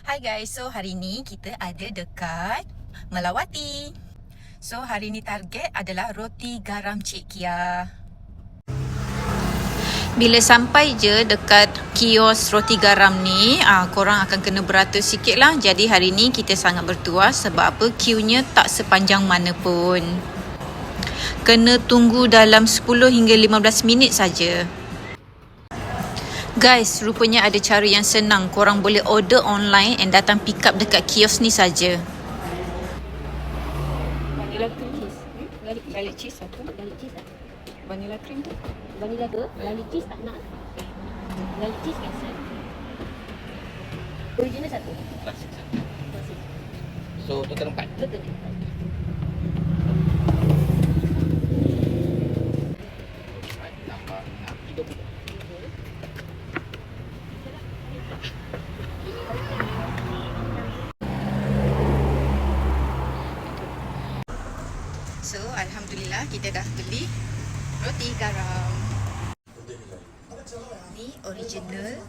Hai guys, so hari ni kita ada dekat Melawati. So hari ni target adalah roti garam Cik Kia. Bila sampai je dekat kios roti garam ni, korang akan kena beratur sikit lah. Jadi hari ni kita sangat bertuas sebab apa? Queuenya tak sepanjang mana pun. Kena tunggu dalam 10 hingga 15 minit saja. Guys, rupanya ada cara yang senang. Korang boleh order online and datang pick up dekat kios ni saja. Vanilla cream cheese. Garlic cheese satu. Garlic cheese tak? Vanilla cream tu. Vanilla ke? Garlic cheese tak nak. Garlic cheese biasa. Original satu. Klasik satu. So total 4. Betul. Tambah 30. So, alhamdulillah kita dah beli roti garam. Ni original.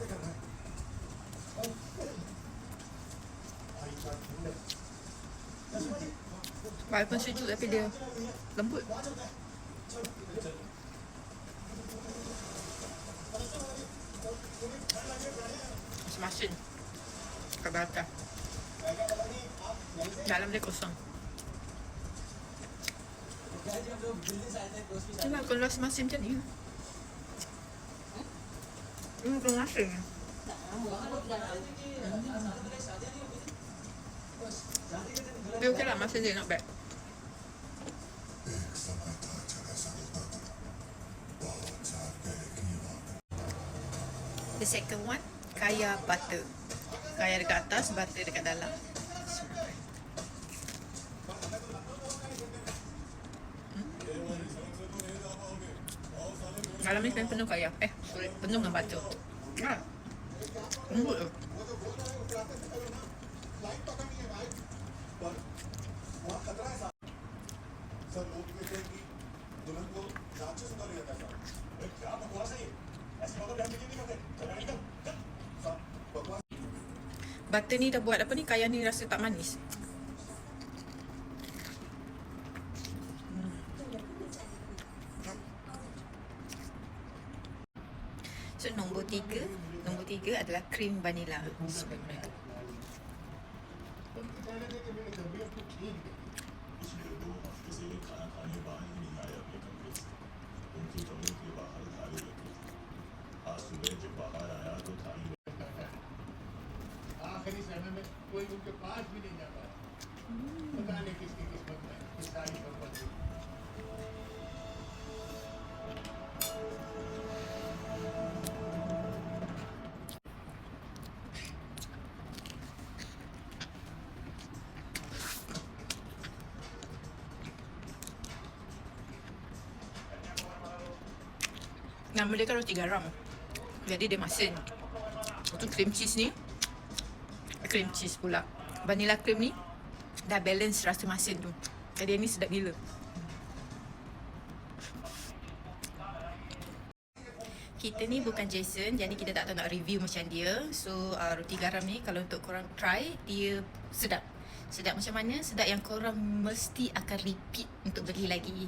Walaupun sejuk tapi dia lembut. Masin kat atas. Dalam dia kosong. Kenapa kalau rasa masin macam ni? Bukan masin. Dia okey lah, masin dia not bad. The second one, kaya butter. Kaya dekat atas, butter dekat dalam. Dalam ni kan penuh kaya. Penuh dengan butter. Lembut tu. Butter ni dah buat apa ni, kaya ni rasa tak manis. So nombor 3 adalah krim vanila. Bismillah. आखिरी समय में कोई उनके पास भी नहीं जा पाया। पता नहीं किसकी किस्मत में किस सारी भगवत Nama dia kan roti garam. Jadi dia masin. Itu cream cheese ni, cream cheese pula, vanilla cream ni dah balance rasa masin tu. Jadi ni sedap gila. Kita ni bukan Jason, jadi kita tak tahu nak review macam dia. So roti garam ni kalau untuk korang try, dia sedap. Sedap macam mana? Sedap yang korang mesti akan repeat untuk beli lagi.